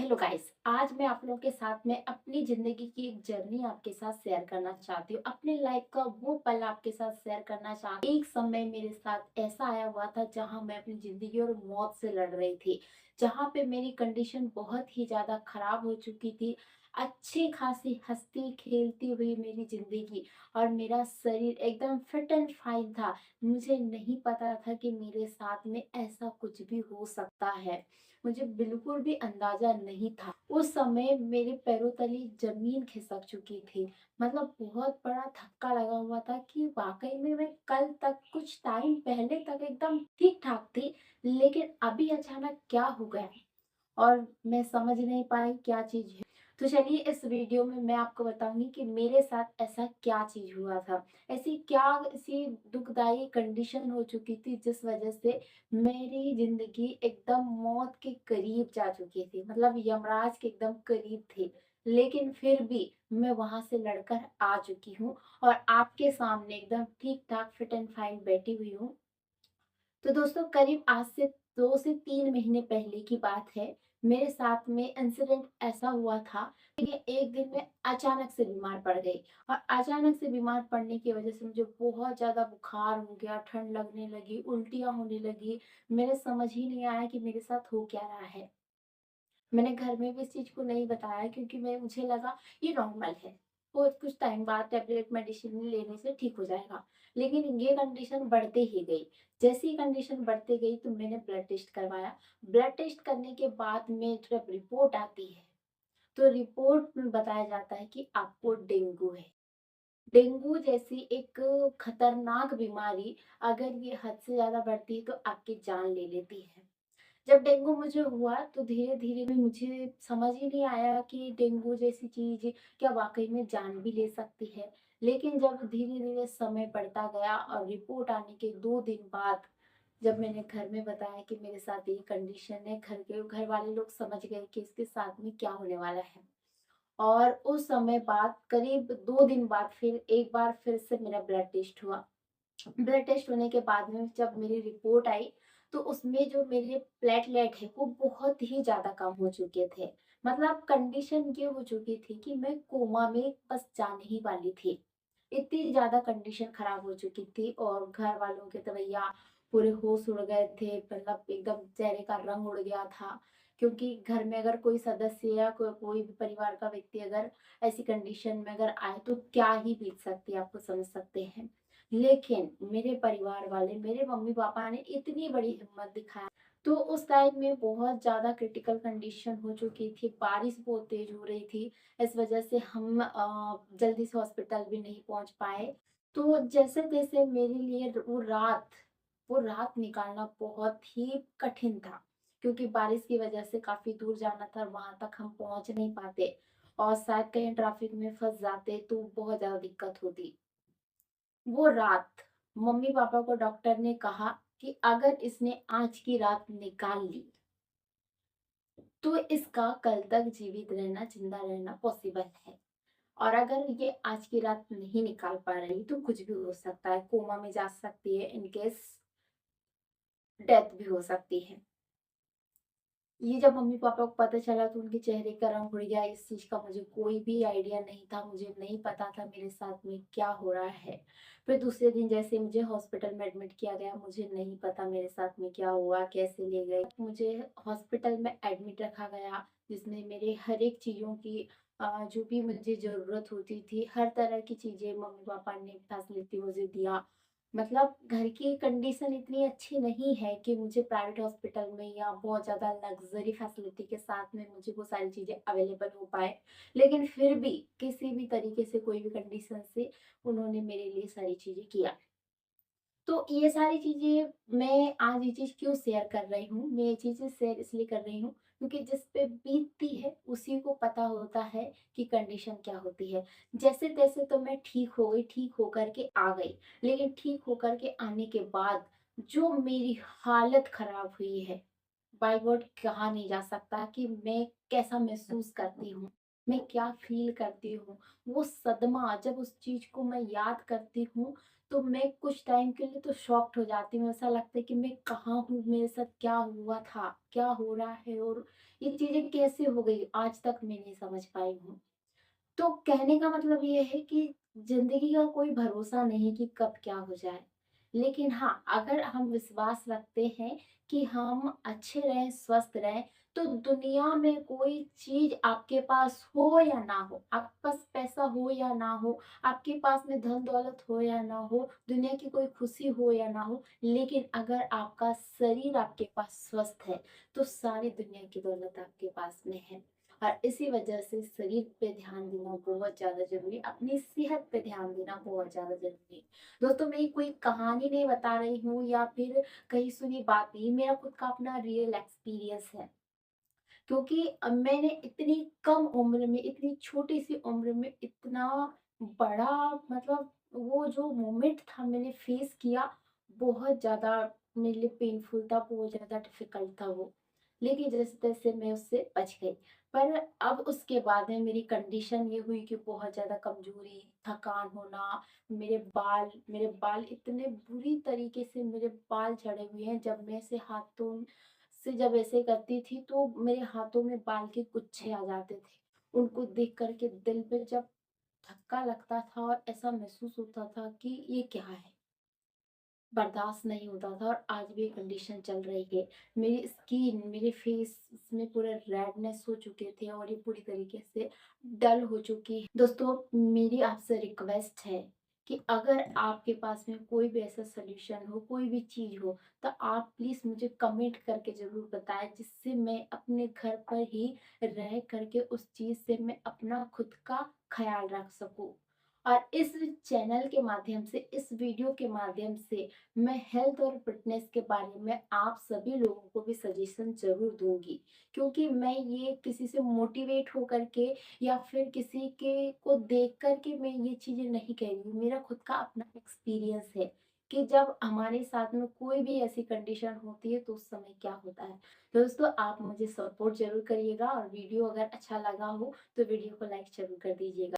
Hello guys. आज मैं आप लोगों के साथ में अपनी ज़िंदगी की एक जर्नी आपके साथ शेयर करना चाहती हूँ। अपने लाइफ का वो पल आपके साथ शेयर करना चाहती हूँ। एक समय मेरे साथ ऐसा आया हुआ था जहाँ मैं अपनी ज़िंदगी और मौत से लड़ रही थी। जहाँ पे मेरी कंडीशन बहुत ही ज़्यादा ख़राब हो चुकी थी। अच्छी खासी हँसती-खेलती हुई मेरी ज़िंदगी और मेरा शरीर एकदम फिट एंड फाइन था। मुझे नहीं पता था कि मेरे साथ में ऐसा कुछ भी हो सकता है। मुझे बिल्कुल भी अंदाजा नहीं था। उस समय मेरे पैरों तले ज़मीन खिसक चुकी थी। मतलब बहुत बड़ा धक्का लगा हुआ था कि वाक़ई में मैं कल तक कुछ टाइम पहले तक एकदम ठीक-ठाक थी, लेकिन अभी अचानक क्या हो गया और मैं समझ नहीं पाई क्या चीज़ है। तो चलिए इस वीडियो में मैं आपको बताऊँगी कि मेरे साथ ऐसा क्या चीज़ हुआ था। ऐसी दुखदाई कंडीशन हो चुकी थी जिस वज़ह से मेरी ज़िंदगी एकदम मौत के करीब जा चुकी थी। मतलब यमराज के एकदम करीब थी। लेकिन फिर भी मैं वहाँ से लड़कर आ चुकी हूँ और आपके सामने एकदम ठीक-ठाक फिट एंड फाइन बैठी हुई हूँ। तो दोस्तों करीब आज से 2 से 3 महीने पहले की बात है। मेरे साथ में इंसिडेंट ऐसा हुआ था कि एक दिन मैं अचानक से बीमार पड़ गई और अचानक से बीमार पड़ने की वज़ह से मुझे बहुत ज़्यादा बुखार हो गया, ठंड लगने लगी, उल्टियाँ होने लगी। मेरे समझ ही नहीं आया कि मेरे साथ हो क्या रहा है। मैंने घर में भी इस चीज़ को नहीं बताया क्योंकि मुझे लगा ये नॉर्मल है। वो कुछ टाइम बाद टैबलेट मेडिसिन लेने से ठीक हो जाएगा। लेकिन ये कंडीशन बढ़ते ही गई। जैसे ही कंडीशन बढ़ते गई तो मैंने ब्लड टेस्ट करवाया। ब्लड टेस्ट करने के बाद में जब रिपोर्ट आती है, तो रिपोर्ट में बताया जाता है कि आपको डेंगू है। डेंगू जैसी एक खतरनाक बीमारी अगर ये हद से ज़्यादा बढ़ती है तो आपकी जान ले लेती है। जब डेंगू मुझे हुआ तो धीरे-धीरे में मुझे समझ ही नहीं आया कि डेंगू जैसी चीज़ क्या वाक़ई में जान भी ले सकती है। लेकिन जब धीरे-धीरे समय बढ़ता गया और रिपोर्ट आने के 2 दिन बाद जब मैंने घर में बताया कि मेरे साथ ये कंडीशन है, घर वाले लोग समझ गए कि इसके साथ में क्या होने वाला है। और उस समय बाद करीब 2 दिन बाद फिर एक बार फिर से मेरा ब्लड टेस्ट हुआ। ब्लड टेस्ट होने के बाद में जब मेरी रिपोर्ट आई, तो उसमें जो मेरे प्लेटलेट है वो बहुत ही ज़्यादा कम हो चुके थे। मतलब कंडीशन ये हो चुकी थी कि मैं कोमा में बस जाने ही वाली थी। इतनी ज़्यादा कंडीशन खराब हो चुकी थी और घर वालों के तो भैया पूरे होश उड़ गए थे, मतलब एकदम चेहरे का रंग उड़ गया था। क्योंकि घर में अगर कोई सदस्य या कोई भी परिवार का व्यक्ति अगर ऐसी कंडीशन में अगर आए तो क्या ही बीत सकती है, आप तो समझ सकते हैं। लेकिन मेरे परिवार वाले, मेरे मम्मी-पापा ने इतनी बड़ी हिम्मत दिखाया, तो उस टाइम में बहुत ज़्यादा क्रिटिकल कंडीशन हो चुकी थी, बारिश बहुत तेज़ हो रही थी, इस वजह से हम जल्दी से हॉस्पिटल भी नहीं पहुँच पाए। तो जैसे-तैसे मेरे लिए वो रात निकालना बहुत ही कठिन था, क्योंकि बारिश की वजह से काफ़ी दूर जाना था, वहाँ तक हम पहुँच नहीं पाते और शायद कहीं ट्रैफिक में फँस जाते तो बहुत ज़्यादा दिक्कत होती। वो रात मम्मी-पापा को डॉक्टर ने कहा कि अगर इसने आज की रात निकाल ली, तो इसका कल तक जीवित रहना, ज़िंदा रहना पॉसिबल है। और अगर ये आज की रात नहीं निकाल पा रही, तो कुछ भी हो सकता है, कोमा में जा सकती है, इन केस डेथ भी हो सकती है। ये जब मम्मी-पापा को पता चला तो उनके चेहरे का रंग उड़ गया, इस चीज़ का मुझे कोई भी आइडिया नहीं था, मुझे नहीं पता था मेरे साथ में क्या हो रहा है। फिर दूसरे दिन जैसे मुझे हॉस्पिटल में एडमिट किया गया, मुझे नहीं पता मेरे साथ में क्या हुआ, कैसे ले गए। मुझे हॉस्पिटल में एडमिट रखा गया, जिसमें मेरे हर एक चीज़ों की जो भी मुझे ज़रूरत होती थी, हर तरह की चीज़ें मम्मी-पापा ने फैसिलिटी मुझे दिया। मतलब घर की कंडीशन इतनी अच्छी नहीं है कि मुझे प्राइवेट हॉस्पिटल में या बहुत ज़्यादा लग्ज़री फैसिलिटी के साथ में मुझे वो सारी चीज़ें अवेलेबल हो पाए। लेकिन फिर भी किसी भी तरीके से कोई भी कंडीशन से उन्होंने मेरे लिए सारी चीज़ें किया। तो ये सारी चीज़ें मैं आज ये चीज़ क्यों शेयर कर रही हूँ? मैं ये चीज़ें शेयर इसलिए कर रही हूँ क्योंकि जिस पे बीतती है उसी को पता होता है कि कंडीशन क्या होती है। जैसे-तैसे तो मैं ठीक हो गई, ठीक होकर के आ गई। लेकिन ठीक होकर के आने के बाद जो मेरी हालत खराब हुई है, बाय गॉड कहा नहीं जा सकता कि मैं कैसा महसूस करती हूँ। मैं क्या फ़ील करती हूँ। वो सदमा जब उस चीज़ को मैं याद करती हूँ, तो मैं कुछ टाइम के लिए तो शॉक्ड हो जाती हूँ। ऐसा लगता है कि मैं कहाँ हूँ? मेरे साथ क्या हुआ था? क्या हो रहा है? और ये चीज़ें कैसे हो गई? आज तक मैं नहीं समझ पाई हूँ। तो कहने का मतलब ये है कि ज़िंदगी का कोई भरोसा नहीं कि कब क्या हो जाए। लेकिन हाँ, अगर हम विश्वास रखते हैं कि हम अच्छे रहें, स्वस्थ रहें, तो दुनिया में कोई चीज़ आपके पास हो या ना हो, आपके पास पैसा हो या ना हो, आपके पास में धन-दौलत हो या ना हो, दुनिया की कोई खुशी हो या ना हो, लेकिन अगर आपका शरीर आपके पास स्वस्थ है, तो सारी दुनिया की दौलत आपके पास में है। और इसी वजह से शरीर पे ध्यान देना बहुत ज़्यादा ज़रूरी है, अपनी सेहत पे ध्यान देना बहुत ज़्यादा ज़रूरी है। दोस्तों, मैं कोई कहानी नहीं बता रही हूँ या फिर कहीं सुनी बात नहीं, मेरा खुद का अपना रियल एक्सपीरियंस है। क्योंकि मैंने इतनी कम उम्र में, इतनी छोटी-सी उम्र में इतना बड़ा मतलब वो जो मोमेंट था मैंने फेस किया, बहुत ज़्यादा मेरे लिए पेनफुल था, बहुत ज़्यादा डिफ़िकल्ट था वो। लेकिन जैसे-तैसे मैं उससे बच गई। पर अब उसके बाद में मेरी कंडीशन ये हुई कि बहुत ज़्यादा कमज़ोरी, थकान होना, मेरे बाल इतने बुरी तरीके से मेरे बाल झड़े हुए हैं, जब मैं ऐसे हाथों से जब ऐसे करती थी तो मेरे हाथों में बाल के गुच्छे आ जाते थे। उनको देख कर के दिल पे जब धक्का लगता था और ऐसा महसूस होता था कि ये क्या है? बर्दाश्त नहीं होता था और आज भी ये कंडीशन चल रही है। मेरी स्किन, मेरे फेस में पूरे रेडनेस हो चुके थे और ये पूरी तरीके से डल हो चुकी है। दोस्तों, मेरी आपसे रिक्वेस्ट है कि अगर आपके पास में कोई भी ऐसा सॉल्यूशन हो, कोई भी चीज़ हो, तो आप प्लीज़ मुझे कमेंट करके ज़रूर बताएँ, जिससे मैं अपने घर पर ही रह कर के उस चीज़ से मैं अपना खुद का ख़्याल रख सकूँ। और इस चैनल के माध्यम से, इस वीडियो के माध्यम से मैं हेल्थ और फिटनेस के बारे में आप सभी लोगों को भी सजेशन ज़रूर दूँगी। क्योंकि मैं ये किसी से मोटिवेट होकर के या फिर किसी के को देख कर के मैं ये चीज़ें नहीं कह रही हूँ। मेरा खुद का अपना एक्सपीरियंस है कि जब हमारे साथ में कोई भी ऐसी कंडीशन होती है तो उस समय क्या होता है। दोस्तों, आप मुझे सपोर्ट ज़रूर करिएगा और वीडियो अगर अच्छा लगा हो तो वीडियो को लाइक ज़रूर कर दीजिएगा।